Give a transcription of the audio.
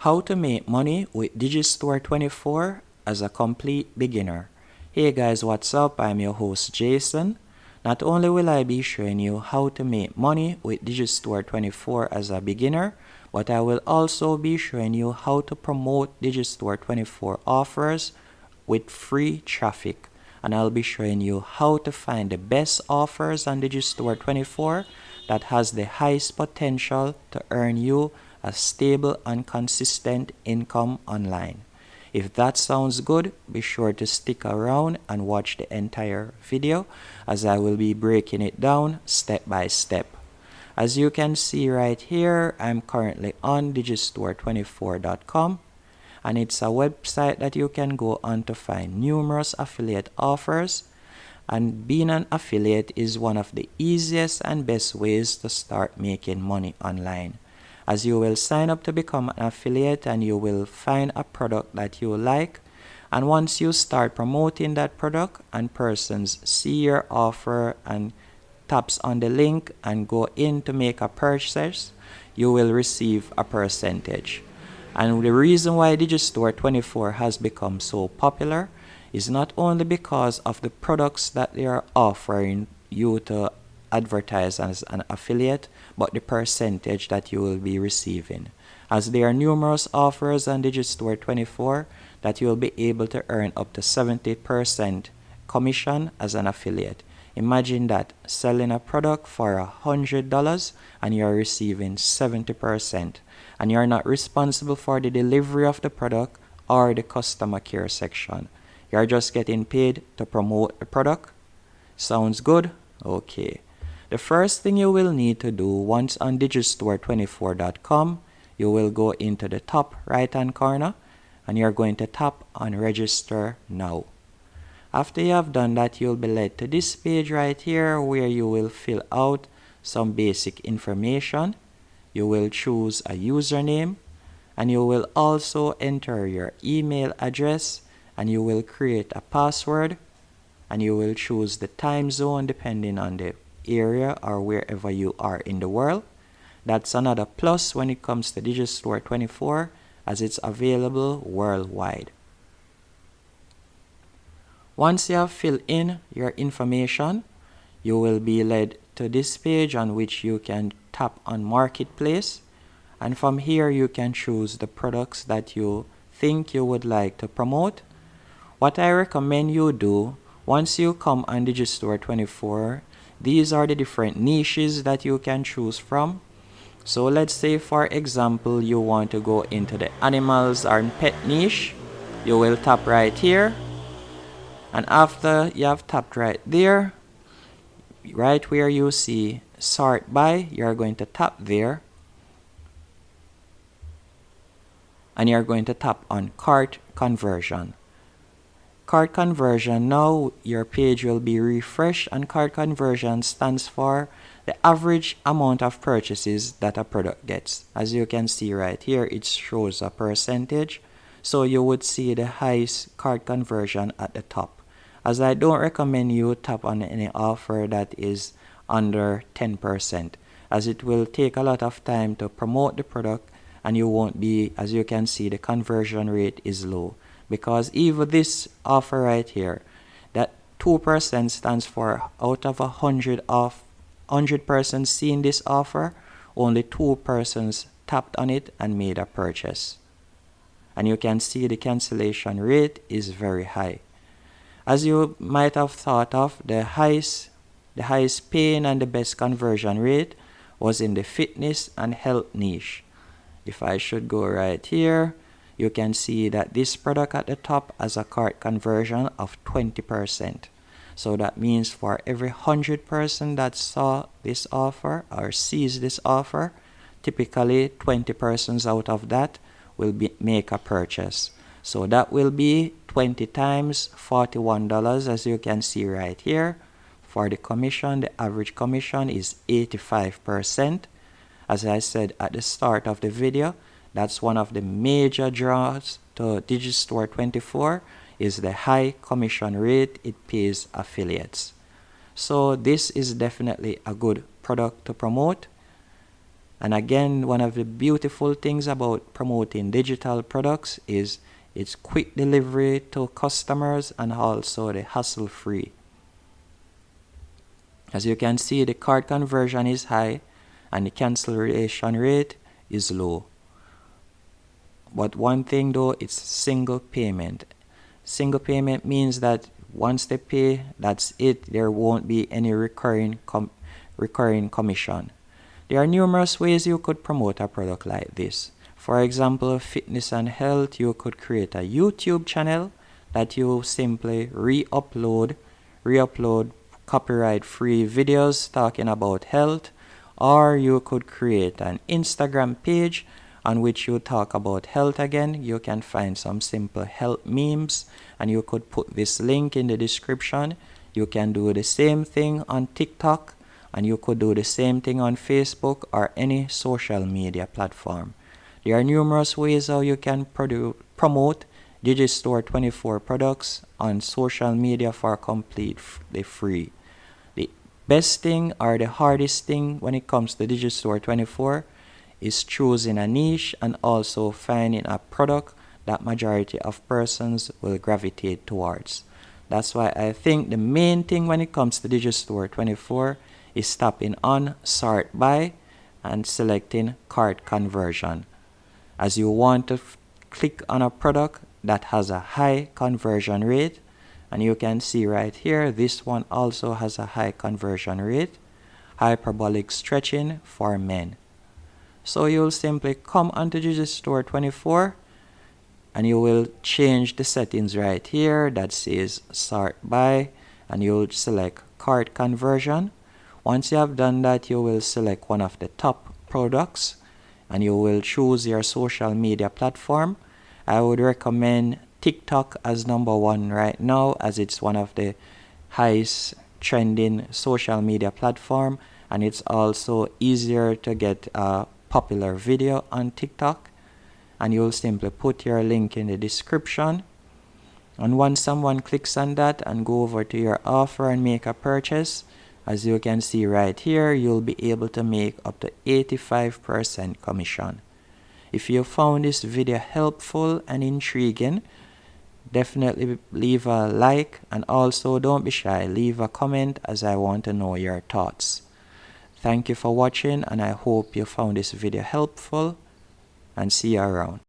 How to make money with DIGISTORE24 as a complete beginner. Hey guys, what's up? I'm your host Jason. Not only will I be showing you how to make money with DIGISTORE24 as a beginner, but I will also be showing you how to promote DIGISTORE24 offers with free traffic. And I'll be showing you how to find the best offers on DIGISTORE24 that has the highest potential to earn you a stable and consistent income online. If that sounds good, be sure to stick around and watch the entire video as I will be breaking it down step by step. As you can see right here, I'm currently on digistore24.com, and it's a website that you can go on to find numerous affiliate offers. And being an affiliate is one of the easiest and best ways to start making money online, as you will sign up to become an affiliate and you will find a product that you like, and once you start promoting that product and persons see your offer and taps on the link and go in to make a purchase, you will receive a percentage. And the reason why DIGISTORE24 has become so popular is not only because of the products that they are offering you to advertise as an affiliate, but the percentage that you will be receiving, as there are numerous offers on DIGISTORE24 that you will be able to earn up to 70% commission as an affiliate. Imagine that, selling a product for $100 and you're receiving 70%, and you're not responsible for the delivery of the product or the customer care section. You're just getting paid to promote the product. Sounds good? Okay. The first thing you will need to do once on digistore24.com, you will go into the top right hand corner and you're going to tap on register now. After you have done that, you'll be led to this page right here where you will fill out some basic information. You will choose a username and you will also enter your email address, and you will create a password, and you will choose the time zone depending on the area or wherever you are in the world. That's another plus when it comes to DIGISTORE24, as it's available worldwide. Once you have filled in your information, you will be led to this page on which you can tap on Marketplace, and from here you can choose the products that you think you would like to promote. What I recommend you do, once you come on DIGISTORE24, these are the different niches that you can choose from. So let's say, for example, you want to go into the animals or pet niche. You will tap right here, and after you have tapped right there, right where you see sort by, you're going to tap there, and you're going to tap on cart conversion. Cart conversion, now your page will be refreshed, and cart conversion stands for the average amount of purchases that a product gets. As you can see right here, it shows a percentage, so you would see the highest cart conversion at the top, as I don't recommend you tap on any offer that is under 10%, as it will take a lot of time to promote the product and you won't be, as you can see, the conversion rate is low. Because even this offer right here, that 2% stands for out of 100 persons seeing this offer, only 2 persons tapped on it and made a purchase. And you can see the cancellation rate is very high. As you might have thought of, the highest paying and the best conversion rate was in the fitness and health niche. If I should go right here, you can see that this product at the top has a cart conversion of 20%. So that means for every 100 person that saw this offer or sees this offer, typically 20 persons out of that will make a purchase. So that will be 20 times $41, as you can see right here. For the commission, the average commission is 85%. As I said at the start of the video, that's one of the major draws to DIGISTORE24, is the high commission rate it pays affiliates. So this is definitely a good product to promote. And again, one of the beautiful things about promoting digital products is its quick delivery to customers and also the hassle-free. As you can see, the cart conversion is high and the cancellation rate is low. But one thing though, it's single payment. Single payment means that once they pay, that's it. There won't be any recurring commission. There are numerous ways you could promote a product like this. For example, fitness and health, you could create a YouTube channel that you simply re-upload copyright-free videos talking about health, or you could create an Instagram page on which you talk about health again. You can find some simple health memes and you could put this link in the description. You can do the same thing on TikTok, and you could do the same thing on Facebook or any social media platform. There are numerous ways how you can promote DIGISTORE24 products on social media for completely free. The best thing or the hardest thing when it comes to DIGISTORE24 is choosing a niche and also finding a product that majority of persons will gravitate towards. That's why I think the main thing when it comes to DIGISTORE24 is tapping on sort by and selecting cart conversion, as you want to click on a product that has a high conversion rate. And you can see right here, this one also has a high conversion rate, hyperbolic stretching for men. So you'll simply come onto DIGISTORE24 and you will change the settings right here that says sort by, and you'll select cart conversion. Once you have done that, you will select one of the top products and you will choose your social media platform. I would recommend TikTok as number one right now, as it's one of the highest trending social media platform, and it's also easier to get a popular video on TikTok. And you'll simply put your link in the description, and once someone clicks on that and go over to your offer and make a purchase, as you can see right here, you'll be able to make up to 85% commission. If you found this video helpful and intriguing, definitely leave a like, and also don't be shy, leave a comment, as I want to know your thoughts. Thank you for watching, and I hope you found this video helpful, and see you around.